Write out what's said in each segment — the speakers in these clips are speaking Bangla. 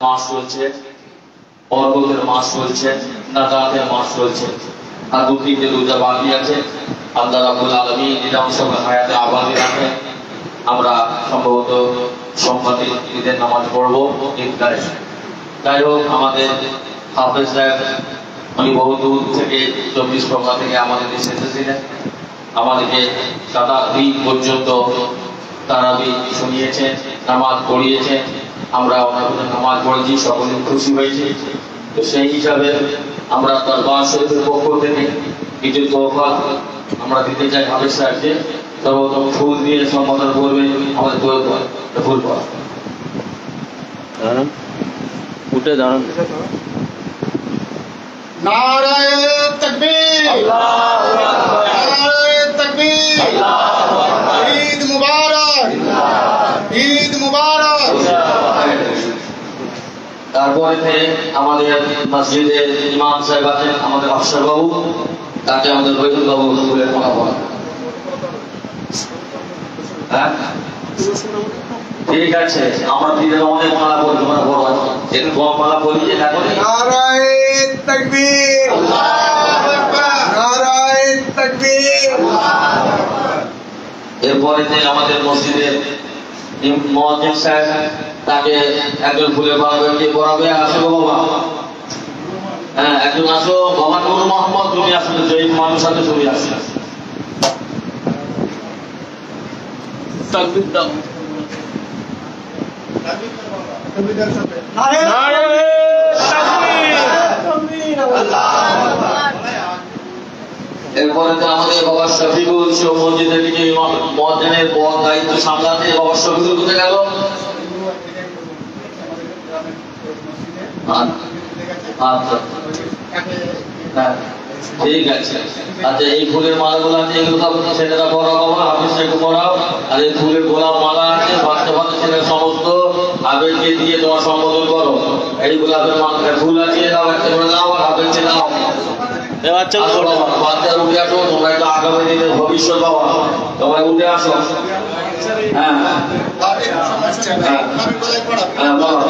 মাস চলছে, বরকতের মাস চলছে, নাজাতের মাস চলছে, আর 2-3 রোজা বাকি আছে। আল্লাহ রাব্বুল আলামিন নিজাম সবার হায়াতে আবাদি রাখে। আমরা সম্ভবত সোমবারে ঈদের নামাজ পড়বো ঈদগাহে। যাই হোক, আমাদের হাফেজ সাহেব উনি বহু দূর থেকে 24 পরগনা থেকে আমাদের দেশে এসেছিলেন, আমাদেরকে সারা ঈদ পর্যন্ত তারাবি শুনিয়েছেন, নামাজ পড়িয়েছেন। আমরা ওনার নামাজ পড়েছি, সকলে খুশি হয়েছি। তো সেই হিসাবে আমরা দরবার শরীফের পক্ষ থেকে কিছু তোহফা আমরা দিতে চাই হাফেজ সাহেবকে। সর্বপ্রথম ফুল দিয়ে সম্বোধন করবে আমাদের ফুল পড়া। উঠে দাঁড়ান। নারায়ে তাকবীর, আল্লাহু আকবার, নারায়ে তাকবীর, আল্লাহু আকবার। ঈদ মুবারক, ঈদ মুবারক। তারপরে আমাদের মসজিদের ইমাম সাহেব আছেন, আমাদের আফসার বাবু, তাকে আমাদের বৈদ্যুৎ বাবু ফুলের মালা পড়া। হ্যাঁ ঠিক আছে, আমরা দিনের অনেক মালা পড়ি, তোমরা বড় একটু কম মালা পড়ি যে দেখো। নারায়ে তাকবীর, আল্লাহু আকবার, নারায়ে তাকবীর, আল্লাহু আকবার। এরপরে আমাদের মসজিদের মুয়াজ্জিন সাহেব, তাকে একজন ফুলে পড়াবে। কে পড়াবে? আসো বাবা, হ্যাঁ একজন আসো বাবা। নূর মোহাম্মদ, তুমি আসলে জয়ী মানুষ সাথে তুমি আসো। তাকবীর দাও। এরপরে আমাদের বাবা শফিকুল মসজিদের কিছু মুয়াজ্জিনের পদ দায়িত্ব সামলাতে। বাবা শফিকুল কোথায় গেল? আচ্ছা হ্যাঁ ঠিক আছে। আচ্ছা, এই ফুলের মালাগুলো আছে, এগুলো ছেলেরা পড়াও বাবা, হাফিজ সাহেবকে পড়াও। আর এই ফুলের গোলাপ মালা আছে, বাচ্চা বাচ্চা ছেলের সমস্ত আবেগকে দিয়ে তোমার সম্বোধন করো। এই গোলাপের ফুল আছে, দাও একটা করে দাও, আর আবেগকে দাও। বাচ্চারা উঠে আসো, তোমরা একটু আগামী দিনের ভবিষ্যৎ বাবা, তোমরা উঠে আসো। হ্যাঁ হ্যাঁ হ্যাঁ বাবা,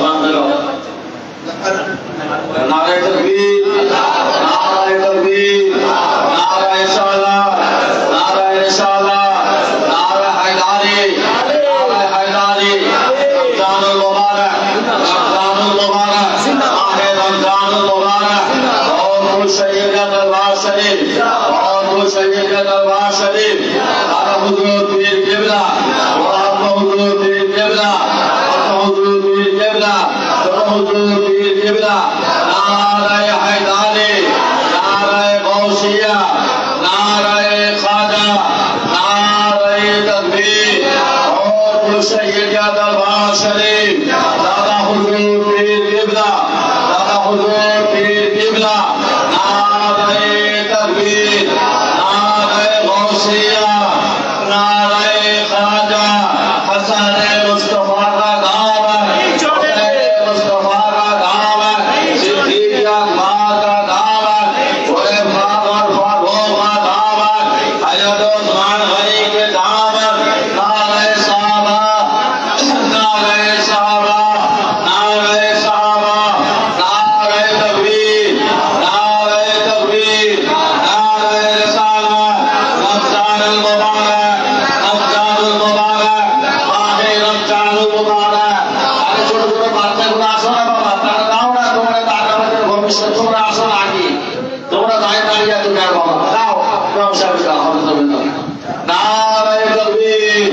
নারায়ে তাকবীর, নারায়ে তাকবীর, নারায়ে সালাত, নারায়ে রিসালাত, নারায়ে হায়দারি, নারায়ে হায়দারি। রমজানুল মুবারক, রমজানুল মুবারক, মাহে রমজানুল মুবারক। बहुत शहीद का दरबार शरीफ, बहुत शहीद का दरबार शरीफ। आला हुजूर पीर किबला, हुजूर पीर किबला, हुजूर पीर किबला, हुजूर पीर किबला। नाराए हैदारी, नाराए गौसिया, नाराए खाजा, नाराए तकबीर। और शहीद का दरबार शरीफ, दादा हुजूर पीर किबला, दादा हुजूर पीर किबला। नाराए तकबीर, नाराए गौसिया, नाराए खाजा। हसन मुस्तफा का गाँव है, मुस्तफा का गाँव है, सिद्दीक अकबर का गाँव है, खुलफा और फारूक का गाँव है, हज़रत उस्मान गनी के गाँव है। नाराए साहबा, नाराए साहबा, नाराए साहबा, नाराए तकबीर, नाराए तकबीर, नाराए रिसालत। रमजानुल मुबारक, रमजानुल मुबारक, माहे रमजानुल मुबारक। আরে ছোট ছোট বাচ্চাগুলো আসো না বাবা, তারা দাও না, তোমরা আগামীর ভবিষ্যৎ, তোমরা আসো না আগে, তোমরা দাঁড়িয়ে আছো কেন বাবা? দাও ইমাম সাহেবকে দাও, হবে তবে দাও। নারায়ে তাকবীর,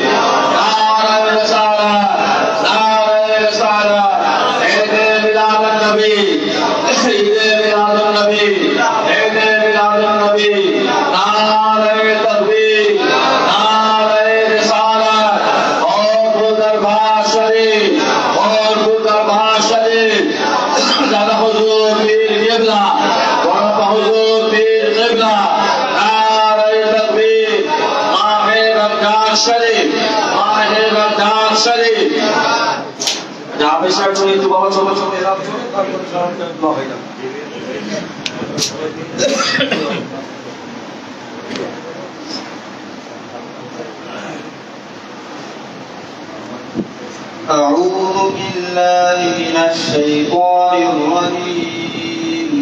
নারায়ে রিসালাত, নারায়ে রিসালাত। ঈদে মিলাদুন নবী, ঈদে মিলাদুন নবী, ঈদে মিলাদুন নবী। নারায়ে তাকবীর, নারায়ে রিসালাত। और दरबार शरीफ, और दरबार शरीफ। दादा हुजूर पीर किबला, बाबा हुजूर पीर किबला। नाराए तकबीर, माहे रमजान शरीफ, माहे रमजान शरीफ। যাবে স্যার তুমি একটু বাবা ছোট ছোট এরা ছোট হয়ে যাবে। أعوذ بالله من الشيطان الرجيم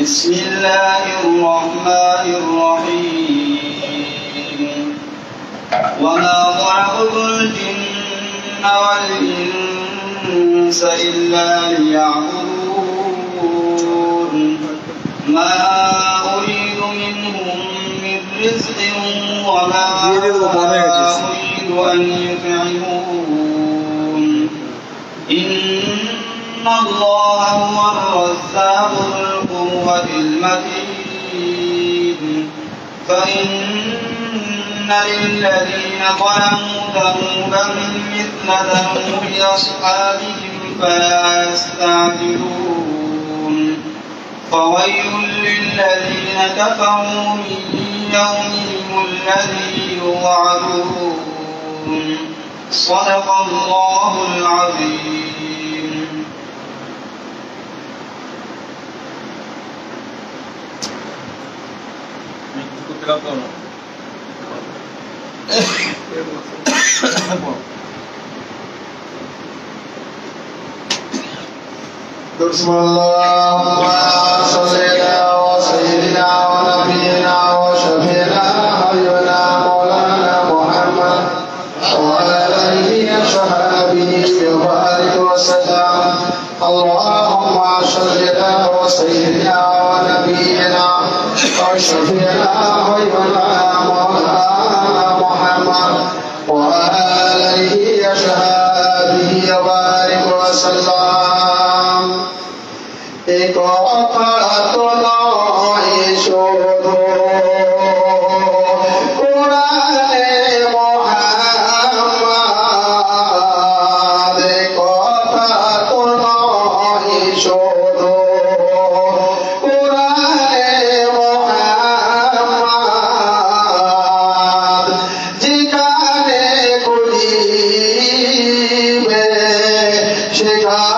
بسم الله الرحمن الرحيم وما خلقت الجن والإنس إلا ليعبدون ما أريد منهم من رزق وما أريد أن يطعمون إن الله هو الرزاق ذو القوة المتين فإن للذين ظلموا ذنوبا مثل ذنوب أصحابهم فلا يستعجلون فويل للذين كفروا من يومهم الذي يوعدون صدق الله العظيم. بسم الله سيدنا وسيدنا ونبينا وشفينا حبيبنا مولانا محمد وعلى آله وصحبه وبارك وسلم. اللهم سيدنا وسيدنا ونبينا وشفينا حبيبنا مولانا محمد وعلى آله وصحبه وبارك وسلم. एक तो नয় শুধু কোরআনে মুহাম্মদ কথা তো নয় শুধু কোরআনে মুহাম্মদ যেখানে খুঁজিবে সেখানে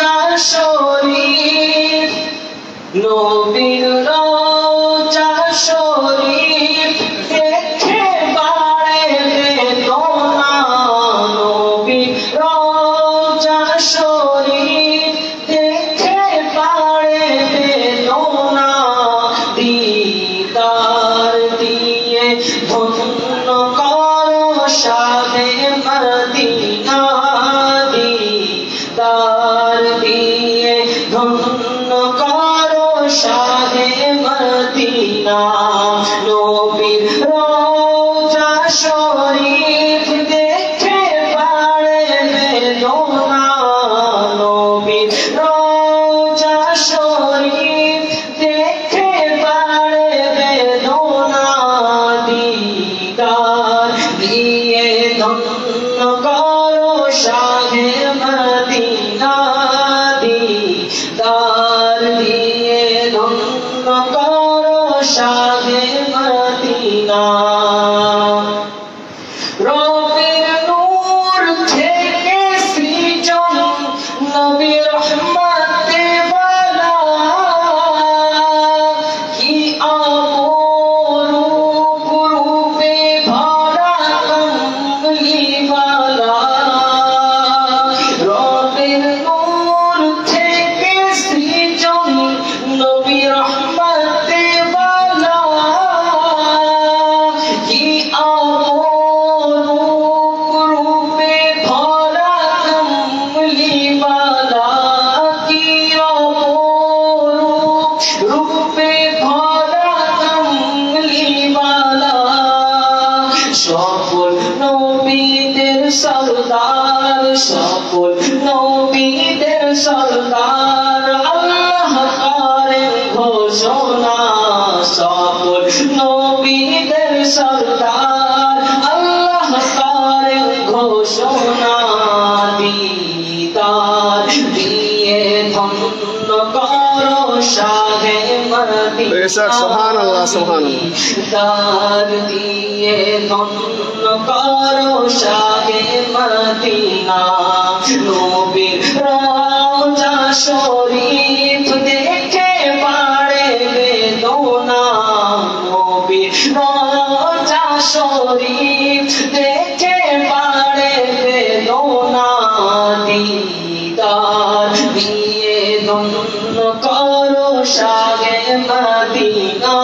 Roja Shori শাহে মদিনা রবের নূর থেকে সৃজন নবী রহমতে ওয়ালা কি অপরূপ রূপে ভরা কমলি ওয়ালা রবের নূর থেকে সৃজন নবী রহমতে ওয়ালা কি অপরূপ রূপে ভরা কমলি ওয়ালা কি অপরূপ রূপে ভরা কমলি ওয়ালা সকল নবীদের সরদার সকল নবীদের সরদার আল্লাহ করেন ঘোষণা সকল নবীদের সরদার আল্লাহ করেন ঘোষণা দিদার দিয়ে ধন্য করো শাহে মদিনা বেশক সুবহানাল্লাহ সুবহানাল্লাহ দিদার দিয়ে ধন্য করো শাহে মদিনা নবীর রওজা শরীফ দেখে বাড়ে বেদনা নবীর রওজা শরীফ দেখে বাড়ে বেদনা দিদার দিয়ে ধন্য করো শাহে মদিনা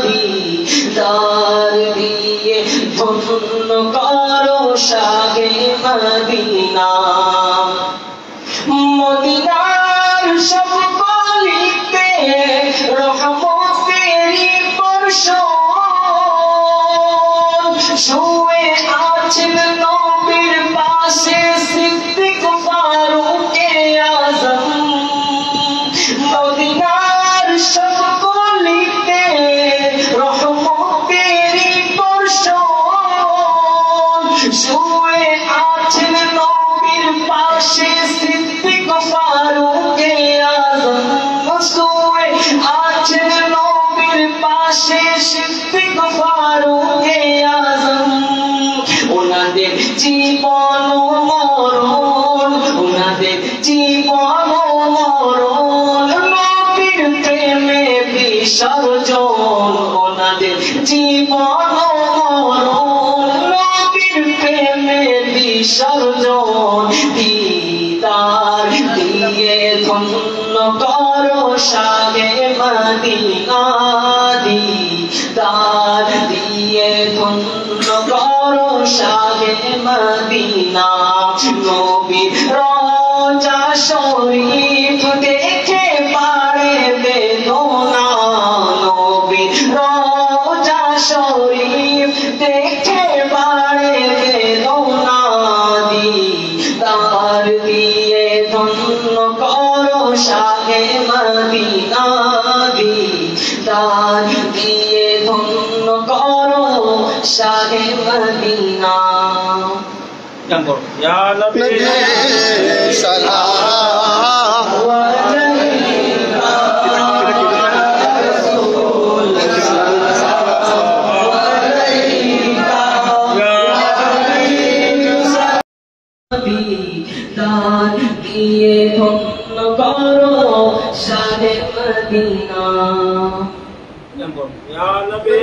দিদার দিয়ে ধন্য করো শাহে মদিনা মদিনার সব গলিতে রহমতেরই বর্ষণ শুয়ে আছেন নবীর পাশে সিদ্দিক ফারুকে আযম মদিনার সব গলিতে রহমতেরই বর্ষণ শুয়ে আছেন নবীর পাশে সিদ্দিক ফারুকে আযম শুয়ে আছেন নবীর পাশে সিদ্দিক ফারুকে আযম ওনাদের জীবন মরণ ওনাদের জীবন মরণ নবীর প্রেমে বিসর্জন ওনাদের জীবন মরণ নবীর প্রেমে বিসর্জন দিদার দিয়ে ধন্য করো শাহে মদিনা দিদার দিয়ে ধন্য করো শাহে মদিনা নবীর রওজা শরীফ দেখে বাড়ে বেদনা নবীর রওজা শরীফ দেখে বাড়ে বেদনা দিদার দিয়ে ধন্য করো শাহে মদিনা দিদার দিয়ে ধন্য করো শাহে মদিনা Ya Nabi সালাম দিদার দিয়ে ধন্য করো শাহে মদিনা Ya Nabi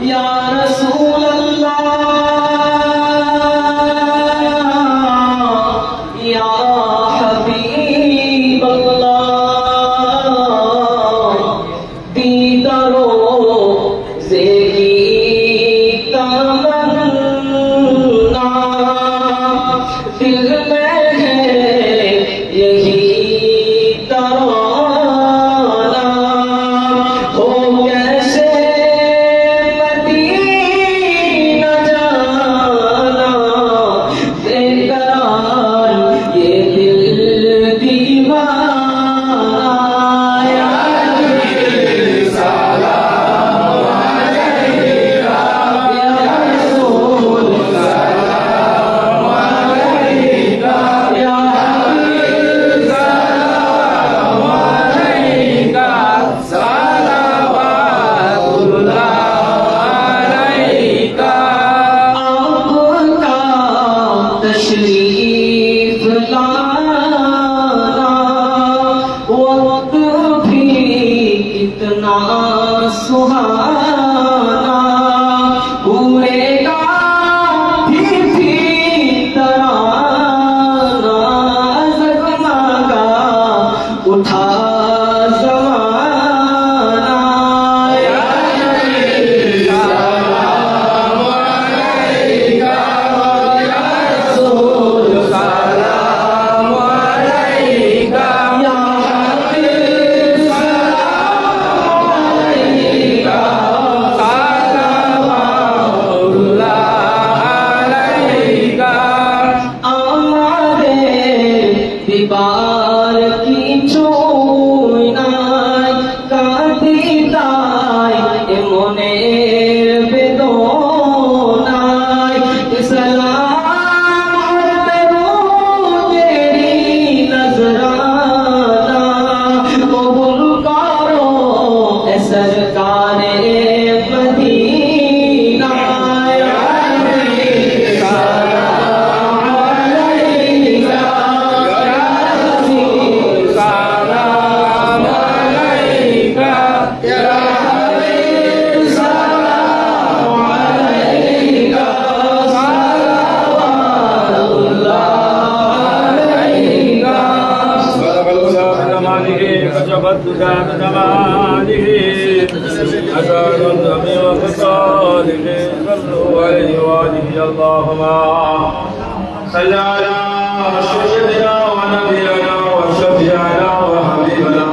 या रसूल अल्लाह या हबीब अल्लाह দিবার কিছু নাই, কাঁদি তাই মনের বেদনায়। সালাম করতে রোজেরি নজরানা, কবুল করো সরকারে মদিনা। اللهم صل على سيدنا ونبينا وشفيعنا وحبيبنا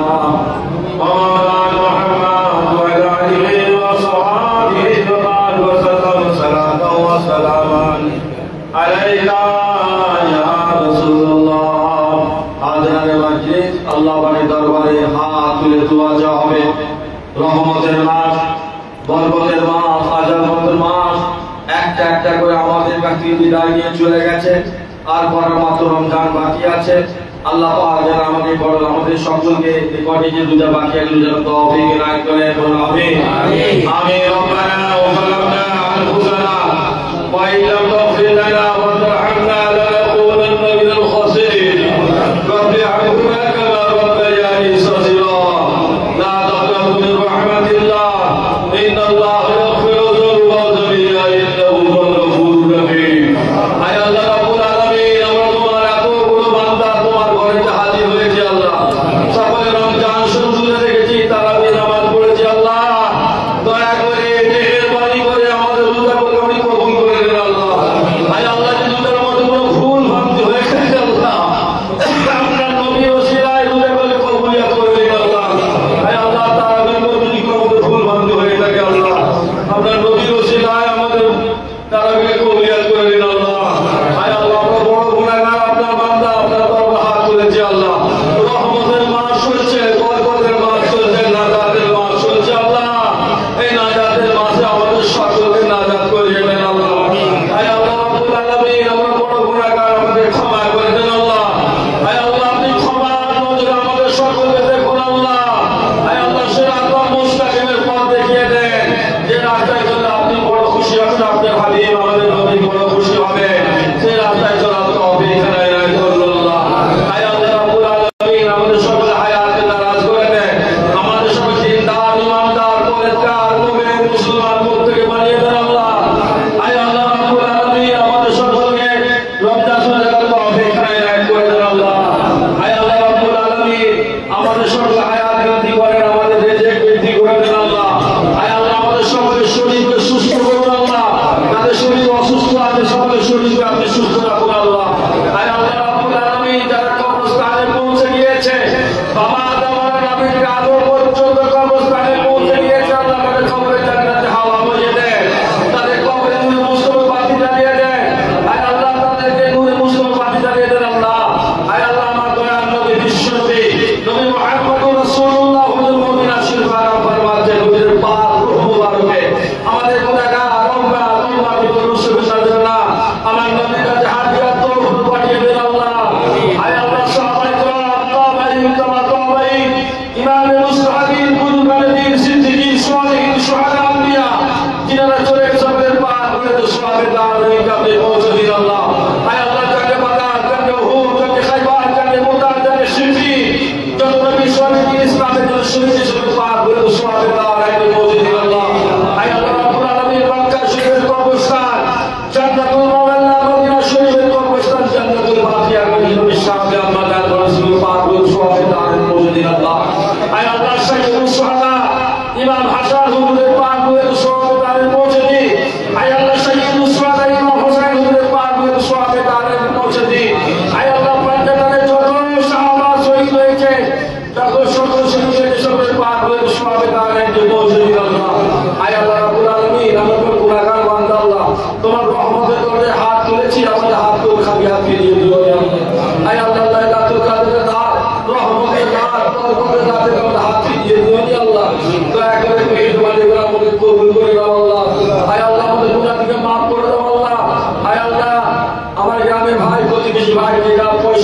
مولانا محمد وعلى اله وصحبه وبارك وسلم صلاه وسلاما عليك يا رسول الله। حاضران মজলিস, আল্লাহ পাকের দরবারে হাত তুলে দোয়া চাওয়া হবে। রহমতের মাস, বরকতের মাস, আজানের মাস একটা একটা করে আমাদের কাছ থেকে বিদায় নিয়ে চলে গেছে। আর পরের মাত্র রমজান বাকি আছে। আল্লাহ পাক যেন আমাদের সকলকে রেকর্ডে যে রোজা বাকি এগুলো যেন তৌফিক এনায়েত করেন। বলুন আমিন। আমিন। রব্বানা ওয়া যালামনা আনফুসানা ওয়া ইন লাম তাগফির লানা ওয়া তারহামনা লানাকুনান্না মিনাল খাসিরিন। রব্বি আ'উযুবিকা কামা রাব্বায়ানি সাগীরা। লা তাকনাতু মিন রাহমাতিল্লাহ, ইন্নাল্লাহা ইয়াগফিরু যুনুবা জামিআ ইন্নাহু হুয়াল গফুরুর রহিম। আয় আল্লাহ রাব্বুল আলামিন, আমরা তোমার এতগুলো বান্দা তোমার ঘরে হাজির হয়েছে আল্লাহ। সকলে রমজান শুরু রেখেছি, তারাবি নামাজ পড়েছি আল্লাহ। দয়া করে মেহেরবানি করে আমাদের রোজাগুলো কবুল করে নেন আল্লাহ। আয় আল্লাহ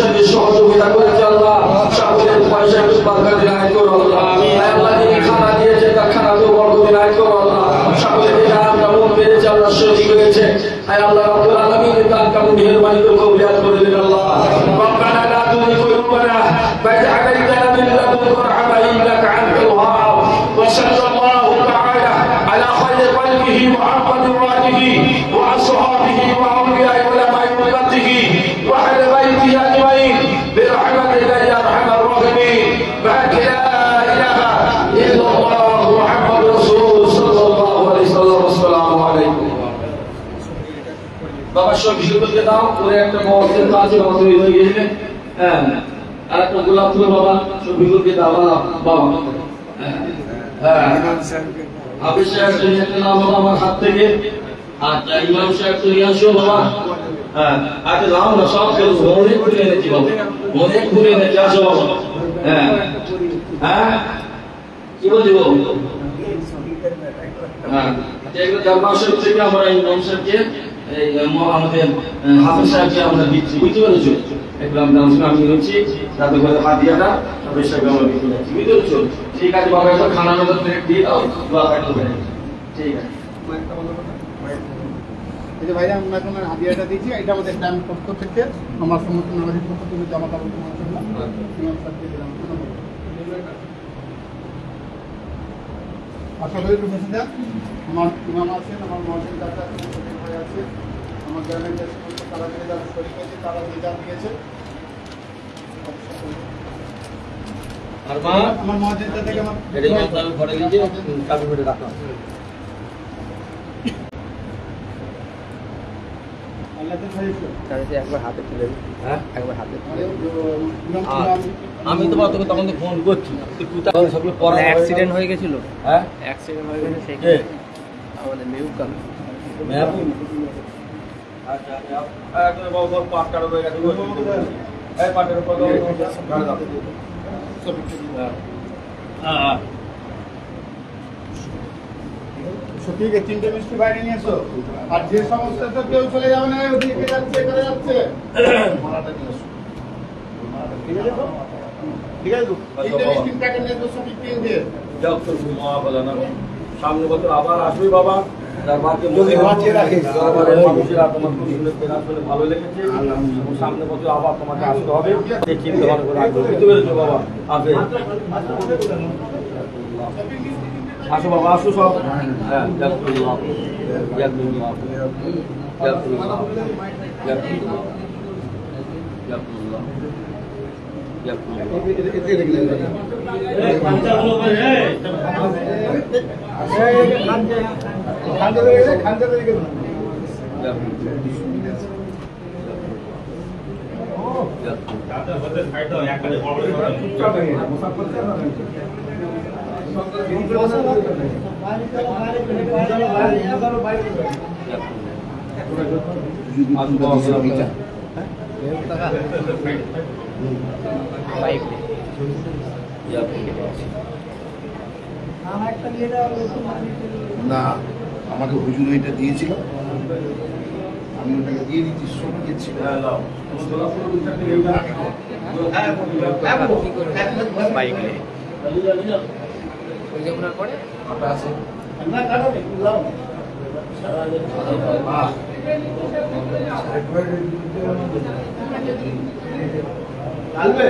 সাথে সহযোগিতা করেছে আল্লাহ সকলের পয়সা বরকত দিন করো আল্লাহ আল্লাহ যিনি খানা দিয়েছে তার খানাতে বরকত দিন করো আল্লাহ সকলের যারা মন পেয়েছে আল্লাহ শহীদ হয়েছে আল্লাহ রাব্বুল আলামিন তার কাছে মেহেরবানি করে কবুলিয়াত করে দিন আল্লাহ ربنا لا تزغ قلوبنا بعد إذ هديتنا من لدنك رحمة إنك أنت الوهاب وصلى الله تعالى على خير خلقه محمد وآله وأصحابه وأولياء علماء أمته وأهل بيته أجمعين برحمتك يا أرحم الراحمين بعد لا إله إلا الله محمد رسول صلى الله عليه وسلم والسلام عليكم বাবা সব বিশুদ্ধকে দাও পরে একটা বক্সের কাছে তৈরি হয়ে গেছে হ্যাঁ আর একটা গোলাপ ফুল বাবা সব বিশুদ্ধকে দাও বাবা হ্যাঁ হাফিজ সাহেব নিয়ে নাও বাবা আমার হাত থেকে আচ্ছা ইমাম সাহেব তো নিয়ে আসো বাবা হ্যাঁ আচ্ছা যাও না সব খেলো অনেক ঘুরে এনেছি বাবা অনেক ঘুরে এনেছি আসো বাবা হ্যাঁ হ্যাঁ কি বলছি বাবু হ্যাঁ আচ্ছা এগুলো দরবার শরীফ থেকে আমরা ইমাম সাহেবকে আমাদের হাফিজ সাহেবকে আমরা দিচ্ছি বুঝতে পেরেছো এগুলো আমি নিচ্ছি তাতে করে হাদিয়াটা হাফিজ সাহেবকে আমরা দিচ্ছি বুঝতে পেরেছো ঠিক আছে বাবা একটা খানা নজর প্লেট দিয়ে দাও দোয়া করতে হবে ঠিক আছে এই যে ভাইয়া আমরা তোমার হাদিয়াটা দিয়েছি এটা আমাদের টাইম পক্ষ থেকে আমার সমস্ত নাগরিক পক্ষ থেকে জমা কাপড় তোমার জন্য ইমাম সাহেবকে দিলাম আশা করি তুমি সেটা আমার ইমাম আছেন আমার মহাজন দাদা ভাই আছে আমার গ্রামের যে সমস্ত তারা মিলে যারা শরীর হয়েছে তারা নিজাম দিয়েছে আর মা আমার মহাজন দাদাকে আমার আমি ঘরে গিয়ে কাপড় পরে রাখলাম একবার হাতে তুলে হ্যাঁ একবার হাতে আমি তো তোকে তখন তো ফোন করছি তুই তখন সবগুলো পড়া অ্যাক্সিডেন্ট হয়ে গেছিল হ্যাঁ অ্যাক্সিডেন্ট হয়ে গেছে সেই কে আমাদের মেহুব কাম মেহবুব আচ্ছা তুমি বাবু পাটকার হয়ে গেছে এই পাটের উপর দাও গাড়ি দাও হ্যাঁ সত্যি তিনটে মিষ্টি বাইরে নিয়ে এসো আর যে সমস্ত তো কেউ চলে যাবে না ওদিকে যাচ্ছে এখানে যাচ্ছে মালাটা নিয়ে এসো ঠিক আছে তো ঠিক আছে তো তিনটে মিষ্টি প্যাকেট নিয়ে এসো সত্যি তিনটে যাও তো মা বলে না সামনে বছর আবার আসবে বাবা দরবারকে যদি বাঁচিয়ে রাখে দরবারের মানুষেরা তোমার খুব শুনে পেরাস করে ভালো লেগেছে এবং সামনে বছর আবার তোমাকে আসতে হবে যে চিন্তা ভালো করে রাখবে বুঝতে পেরেছো বাবা আসবে আসো বাবা আসো সব হ্যাঁ জাকুল্লাহ জাকুল্লাহ জাকুল্লাহ জাকুল্লাহ জাকুল্লাহ না আমাকে হুজুর এটা দিয়েছিল আমি ওটাকে দিয়ে দিচ্ছি সব দিচ্ছি বাইক নিয়ে ওই যে ওনার পরে ডালবে